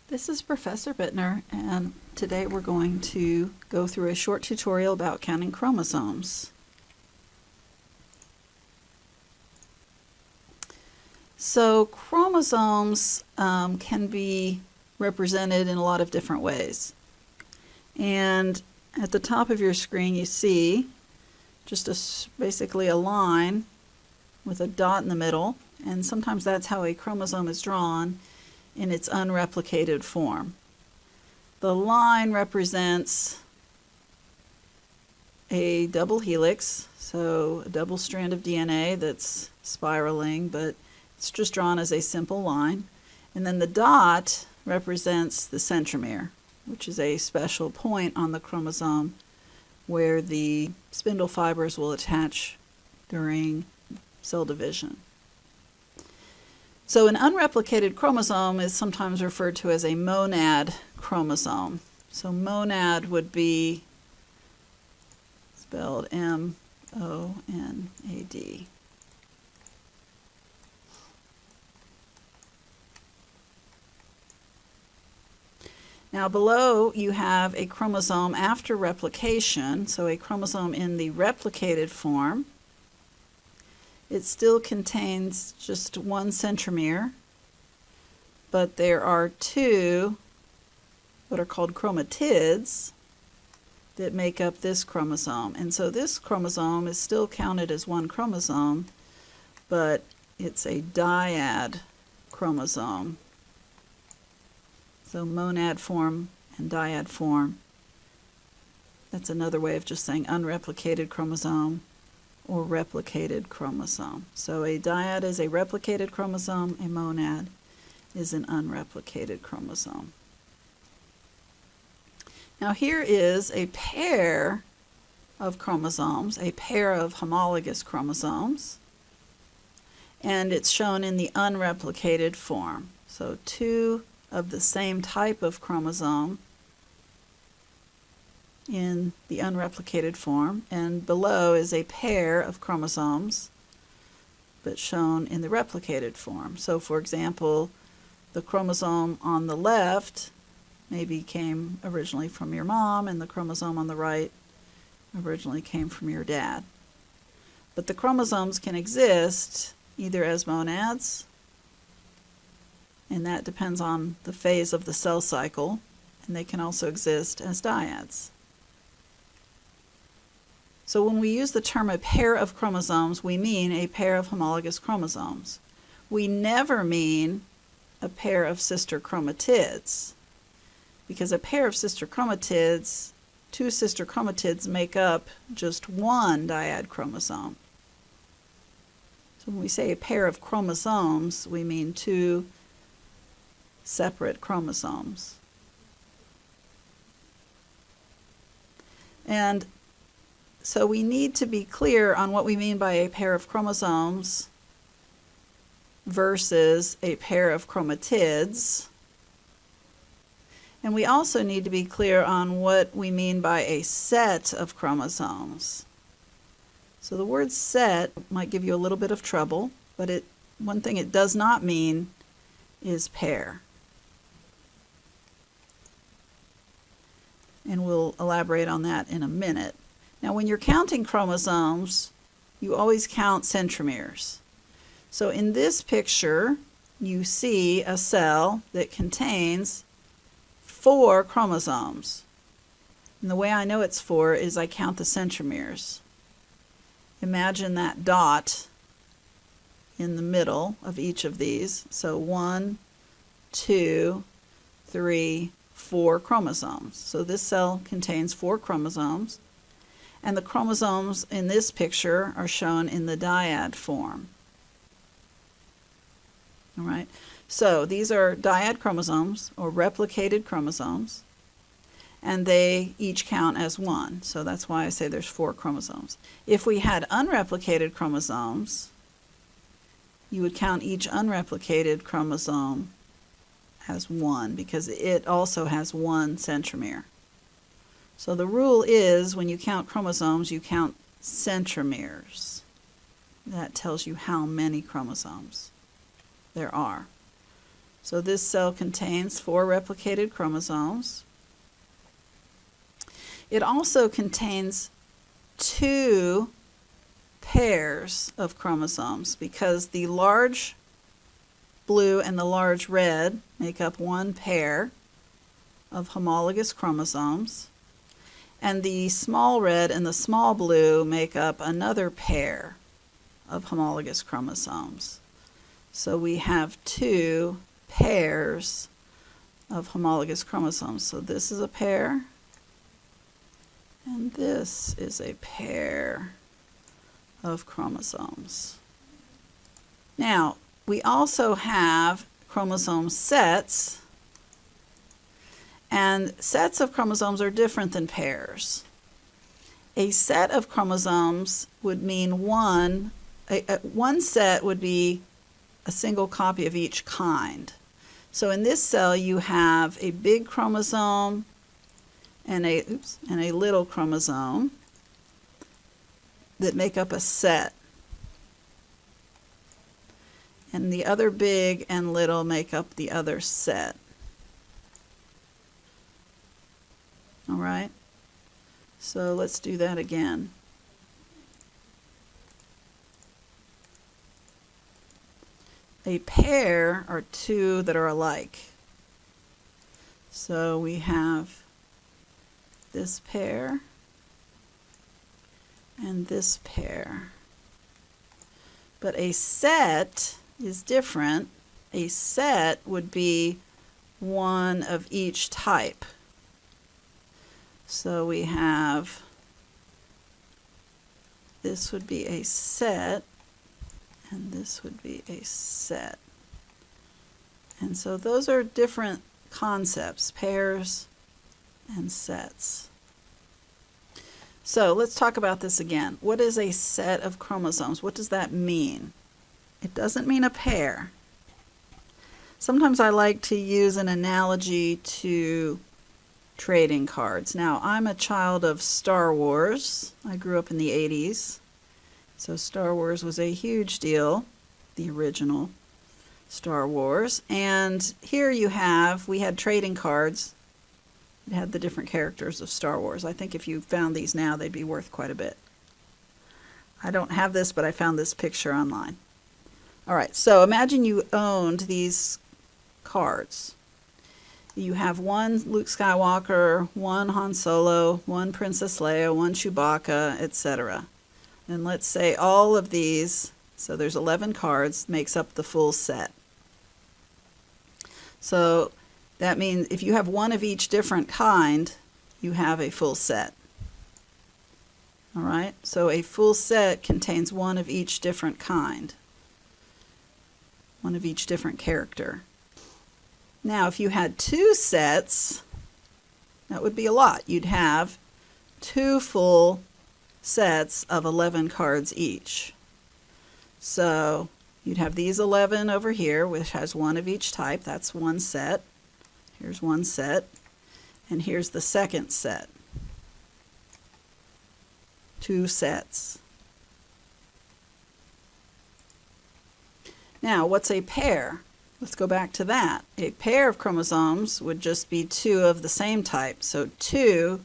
This is Professor Buettner, and today we're going to go through a short tutorial about counting chromosomes. So chromosomes can be represented in a lot of different ways. And at the top of your screen you see just basically a line with a dot in the middle, and sometimes that's how a chromosome is drawn in its unreplicated form. The line represents a double helix, so a double strand of DNA that's spiraling, but it's just drawn as a simple line. And then the dot represents the centromere, which is a special point on the chromosome where the spindle fibers will attach during cell division. So an unreplicated chromosome is sometimes referred to as a monad chromosome. So monad would be spelled M-O-N-A-D. Now below you have a chromosome after replication, so a chromosome in the replicated form. It still contains just one centromere, but there are two what are called chromatids that make up this chromosome. And so this chromosome is still counted as one chromosome, but it's a dyad chromosome. So monad form and dyad form. That's another way of just saying unreplicated chromosome or replicated chromosome. So a dyad is a replicated chromosome, a monad is an unreplicated chromosome. Now here is a pair of chromosomes, a pair of homologous chromosomes, and it's shown in the unreplicated form. So two of the same type of chromosome in the unreplicated form, and below is a pair of chromosomes but shown in the replicated form. So for example, the chromosome on the left maybe came originally from your mom, and the chromosome on the right originally came from your dad. But the chromosomes can exist either as monads, and that depends on the phase of the cell cycle, and they can also exist as dyads. So when we use the term a pair of chromosomes, we mean a pair of homologous chromosomes. We never mean a pair of sister chromatids, because a pair of sister chromatids, two sister chromatids make up just one dyad chromosome. So when we say a pair of chromosomes, we mean two separate chromosomes. And so we need to be clear on what we mean by a pair of chromosomes versus a pair of chromatids. And we also need to be clear on what we mean by a set of chromosomes. So the word set might give you a little bit of trouble, but one thing it does not mean is pair. And we'll elaborate on that in a minute. Now when you're counting chromosomes, you always count centromeres. So in this picture, you see a cell that contains 4 chromosomes. And the way I know it's 4 is I count the centromeres. Imagine that dot in the middle of each of these. So 1, 2, 3, 4 chromosomes. So this cell contains 4 chromosomes, and the chromosomes in this picture are shown in the dyad form. All right, so these are dyad chromosomes or replicated chromosomes, and they each count as 1. So that's why I say there's 4 chromosomes. If we had unreplicated chromosomes, you would count each unreplicated chromosome as 1 because it also has 1 centromere. So the rule is when you count chromosomes, you count centromeres. That tells you how many chromosomes there are. So this cell contains 4 replicated chromosomes. It also contains 2 pairs of chromosomes because the large blue and the large red make up 1 pair of homologous chromosomes, and the small red and the small blue make up another pair of homologous chromosomes. So we have 2 pairs of homologous chromosomes. So this is a pair, and this is a pair of chromosomes. Now, we also have chromosome sets, and sets of chromosomes are different than pairs. A set of chromosomes would mean one set would be a single copy of each kind. So in this cell you have a big chromosome and a little chromosome that make up a set. And the other big and little make up the other set. All right, so let's do that again. A pair are 2 that are alike. So we have this pair and this pair. But a set is different. A set would be 1 of each type. So we have, this would be a set, and this would be a set. And so those are different concepts, pairs and sets. So let's talk about this again. What is a set of chromosomes? What does that mean? It doesn't mean a pair. Sometimes I like to use an analogy to trading cards. Now, I'm a child of Star Wars. I grew up in the 80s. So Star Wars was a huge deal, the original Star Wars. And here we had trading cards. It had the different characters of Star Wars. I think if you found these now, they'd be worth quite a bit. I don't have this, but I found this picture online. All right, so imagine you owned these cards. You have 1 Luke Skywalker, 1 Han Solo, 1 Princess Leia, 1 Chewbacca, etc. And let's say all of these, so there's 11 cards, makes up the full set. So that means if you have 1 of each different kind, you have a full set. All right, so a full set contains 1 of each different kind, 1 of each different character. Now, if you had 2 sets, that would be a lot. You'd have 2 full sets of 11 cards each. So you'd have these 11 over here, which has 1 of each type. That's 1 set. Here's 1 set. And here's the second set. 2 sets. Now, what's a pair? Let's go back to that. A pair of chromosomes would just be 2 of the same type. So 2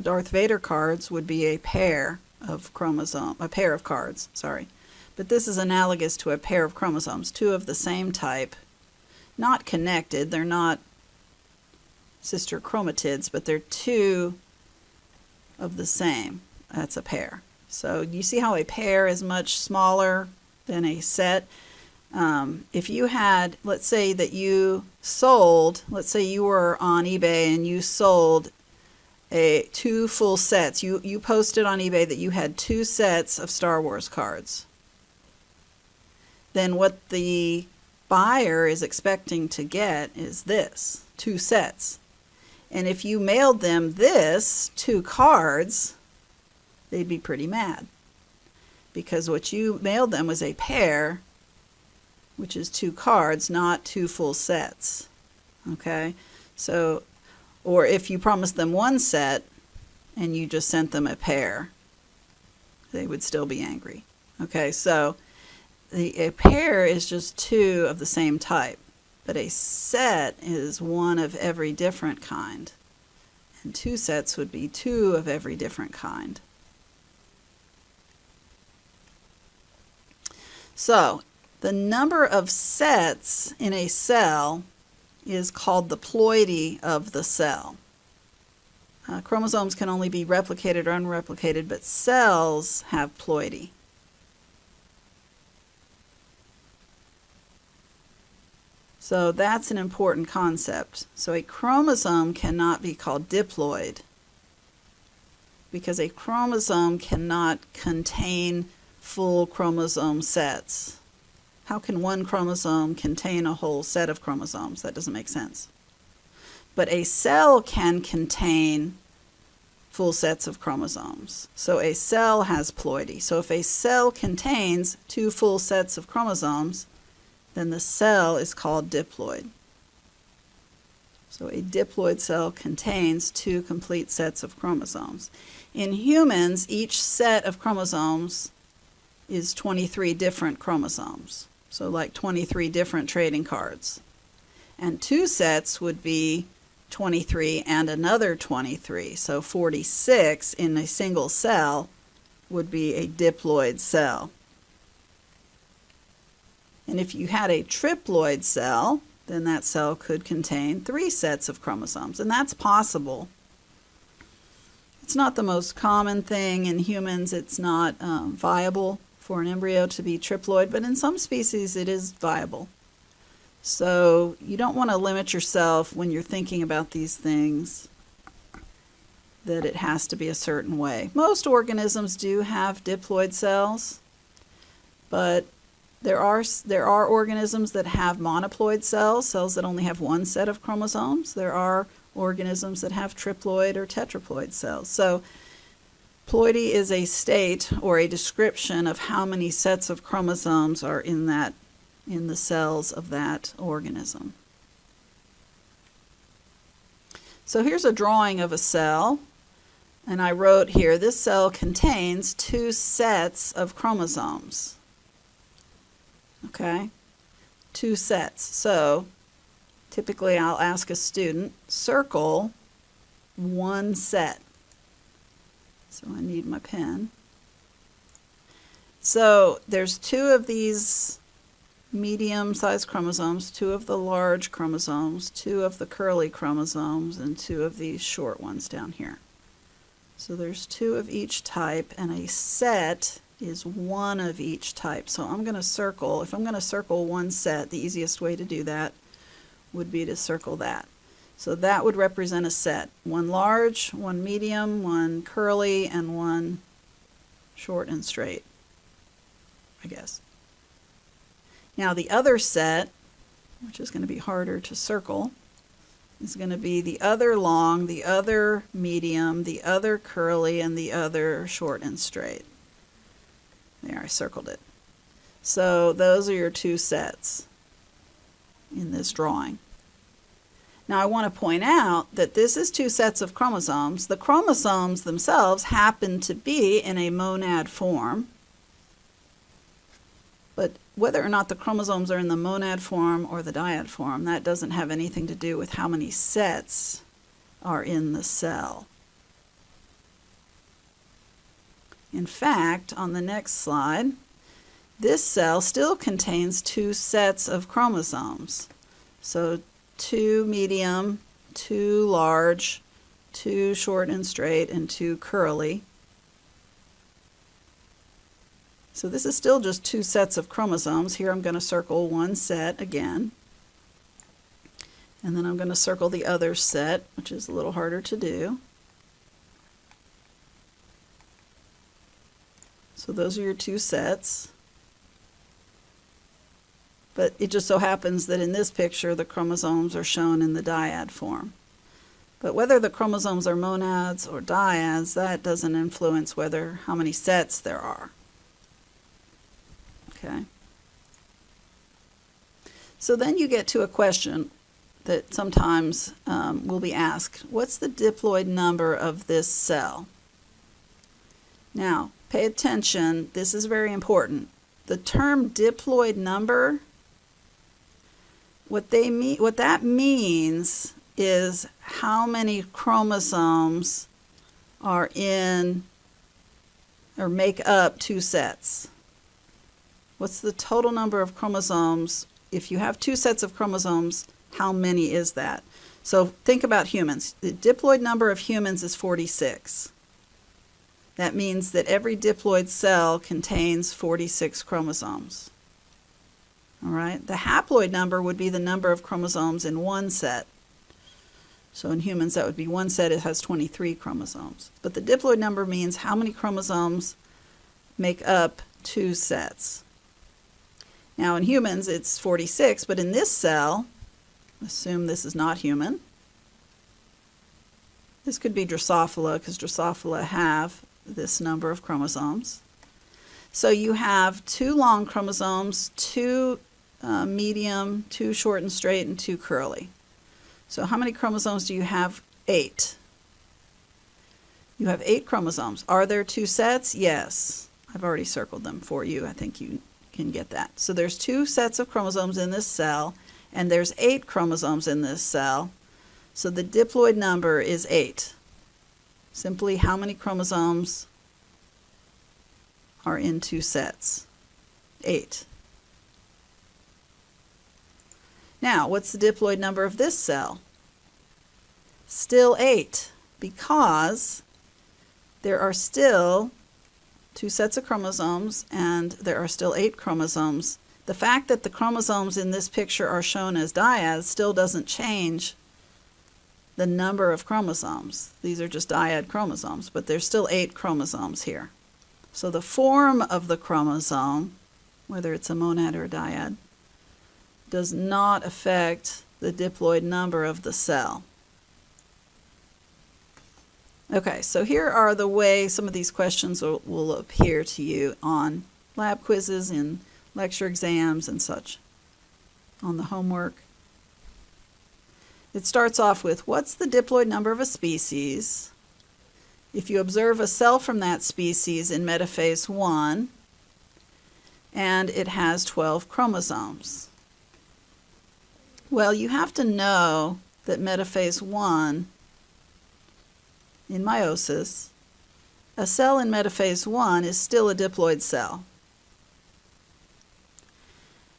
Darth Vader cards would be a pair of cards, sorry. But this is analogous to a pair of chromosomes, 2 of the same type, not connected. They're not sister chromatids, but they're 2 of the same. That's a pair. So you see how a pair is much smaller than a set? If you had, let's say that you sold, let's say you were on eBay and you sold 2 full sets. You posted on eBay that you had 2 sets of Star Wars cards. Then what the buyer is expecting to get is this, 2 sets. And if you mailed them 2 cards, they'd be pretty mad. Because what you mailed them was a pair, which is 2 cards, not 2 full sets. Okay? So, or if you promised them 1 set and you just sent them a pair, they would still be angry. Okay, so a pair is just two of the same type, but a set is one of every different kind. And two sets would be two of every different kind. So, the number of sets in a cell is called the ploidy of the cell. Chromosomes can only be replicated or unreplicated, but cells have ploidy. So that's an important concept. So a chromosome cannot be called diploid because a chromosome cannot contain full chromosome sets. How can one chromosome contain a whole set of chromosomes? That doesn't make sense. But a cell can contain full sets of chromosomes. So a cell has ploidy. So if a cell contains two full sets of chromosomes, then the cell is called diploid. So a diploid cell contains two complete sets of chromosomes. In humans, each set of chromosomes is 23 different chromosomes. So like 23 different trading cards. And two sets would be 23 and another 23. So 46 in a single cell would be a diploid cell. And if you had a triploid cell, then that cell could contain three sets of chromosomes, and that's possible. It's not the most common thing in humans. It's not viable for an embryo to be triploid, but in some species it is viable. So you don't want to limit yourself when you're thinking about these things that it has to be a certain way. Most organisms do have diploid cells, but there are organisms that have monoploid cells, cells that only have one set of chromosomes. There are organisms that have triploid or tetraploid cells. So ploidy is a state or a description of how many sets of chromosomes are in the cells of that organism. So here's a drawing of a cell, and I wrote here, this cell contains two sets of chromosomes. Okay, two sets. So typically I'll ask a student, circle one set. So I need my pen. So there's two of these medium-sized chromosomes, two of the large chromosomes, two of the curly chromosomes, and two of these short ones down here. So there's two of each type, and a set is one of each type. So I'm going to circle, if I'm going to circle one set, the easiest way to do that would be to circle that. So that would represent a set. One large, one medium, one curly, and one short and straight, I guess. Now the other set, which is going to be harder to circle, is going to be the other long, the other medium, the other curly, and the other short and straight. There, I circled it. So those are your two sets in this drawing. Now I want to point out that this is two sets of chromosomes. The chromosomes themselves happen to be in a monad form, but whether or not the chromosomes are in the monad form or the dyad form, that doesn't have anything to do with how many sets are in the cell. In fact, on the next slide, this cell still contains two sets of chromosomes. So two medium, two large, two short and straight, and two curly. So this is still just two sets of chromosomes. Here I'm going to circle one set again. And then I'm going to circle the other set, which is a little harder to do. So those are your two sets. But it just so happens that in this picture the chromosomes are shown in the dyad form. But whether the chromosomes are monads or dyads, that doesn't influence how many sets there are. Okay. So then you get to a question that sometimes will be asked. What's the diploid number of this cell? Now, pay attention. This is very important. the term diploid number, what that means is how many chromosomes are in or make up two sets. What's the total number of chromosomes? If you have two sets of chromosomes, how many is that? So think about humans. The diploid number of humans is 46. That means that every diploid cell contains 46 chromosomes. All right? The haploid number would be the number of chromosomes in one set. So in humans, that would be one set. It has 23 chromosomes. But the diploid number means how many chromosomes make up two sets. Now in humans, it's 46, but in this cell, assume this is not human. This could be Drosophila, because Drosophila have this number of chromosomes. So you have two long chromosomes, two medium, two short and straight, and two curly. So how many chromosomes do you have? 8. You have 8 chromosomes. Are there two sets? Yes. I've already circled them for you. I think you can get that. So there's two sets of chromosomes in this cell, and there's 8 chromosomes in this cell. So the diploid number is 8. Simply how many chromosomes are in two sets? 8. Now, what's the diploid number of this cell? Still 8, because there are still two sets of chromosomes and there are still 8 chromosomes. The fact that the chromosomes in this picture are shown as dyads still doesn't change the number of chromosomes. These are just dyad chromosomes, but there's still 8 chromosomes here. So the form of the chromosome, whether it's a monad or a dyad, does not affect the diploid number of the cell. Okay, so here are the way some of these questions will appear to you on lab quizzes, in lecture exams and such, on the homework. It starts off with, what's the diploid number of a species if you observe a cell from that species in metaphase 1 and it has 12 chromosomes? Well, you have to know that metaphase 1 in meiosis, a cell in metaphase 1 is still a diploid cell.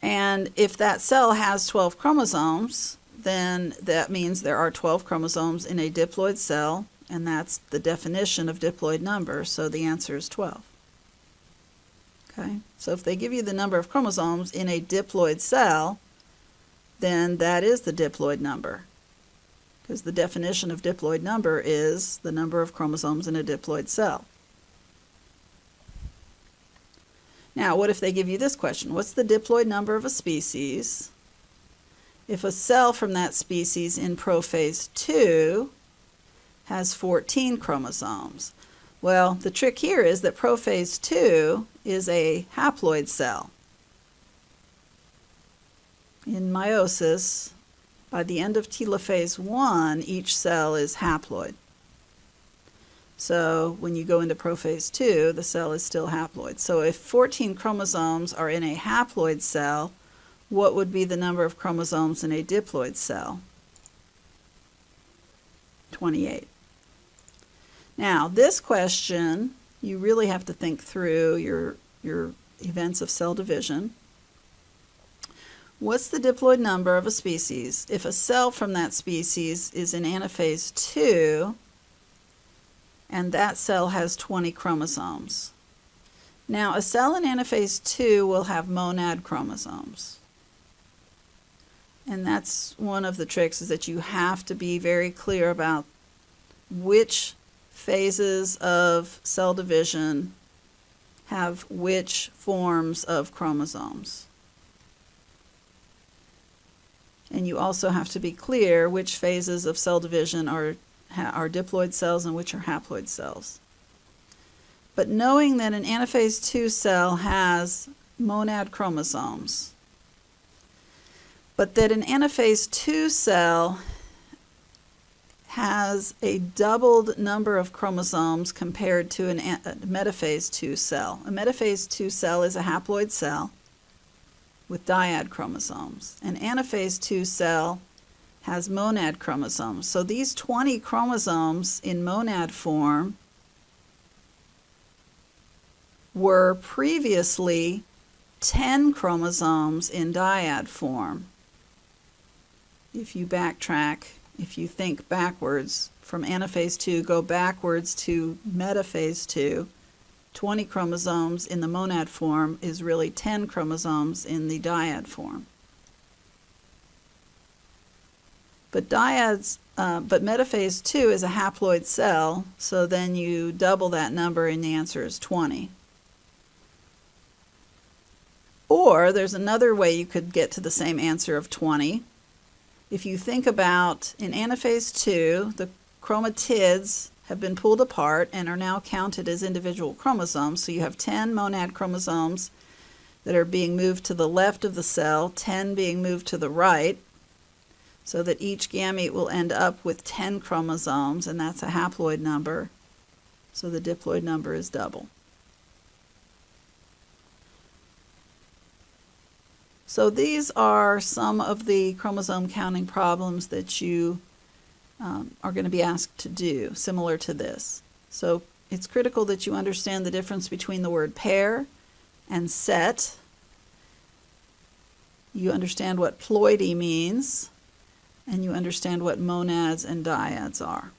And if that cell has 12 chromosomes, then that means there are 12 chromosomes in a diploid cell, and that's the definition of diploid number, so the answer is 12. Okay? So if they give you the number of chromosomes in a diploid cell, then that is the diploid number, because the definition of diploid number is the number of chromosomes in a diploid cell. Now, what if they give you this question? What's the diploid number of a species if a cell from that species in prophase 2 has 14 chromosomes? Well, the trick here is that prophase 2 is a haploid cell. In meiosis, by the end of telophase 1, each cell is haploid. So when you go into prophase 2, the cell is still haploid. So if 14 chromosomes are in a haploid cell, what would be the number of chromosomes in a diploid cell? 28. Now, this question, you really have to think through your events of cell division. What's the diploid number of a species if a cell from that species is in anaphase 2 and that cell has 20 chromosomes? Now, a cell in anaphase 2 will have monad chromosomes. And that's one of the tricks, is that you have to be very clear about which phases of cell division have which forms of chromosomes. And you also have to be clear which phases of cell division are diploid cells and which are haploid cells. But knowing that an anaphase 2 cell has monad chromosomes, but that an anaphase 2 cell has a doubled number of chromosomes compared to a metaphase 2 cell. A metaphase 2 cell is a haploid cell with dyad chromosomes. An anaphase 2 cell has monad chromosomes. So these 20 chromosomes in monad form were previously 10 chromosomes in dyad form. If you backtrack, if you think backwards from anaphase 2, go backwards to metaphase 2, 20 chromosomes in the monad form is really 10 chromosomes in the dyad form. But metaphase 2 is a haploid cell, so then you double that number and the answer is 20. Or there's another way you could get to the same answer of 20. If you think about, in anaphase 2, the chromatids have been pulled apart and are now counted as individual chromosomes. So you have 10 monad chromosomes that are being moved to the left of the cell, 10 being moved to the right, so that each gamete will end up with 10 chromosomes, and that's a haploid number. So the diploid number is double. So these are some of the chromosome counting problems that you are going to be asked to do, similar to this. So it's critical that you understand the difference between the word pair and set. You understand what ploidy means, and you understand what monads and dyads are.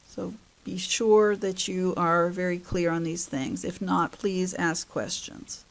So be sure that you are very clear on these things. If not, please ask questions.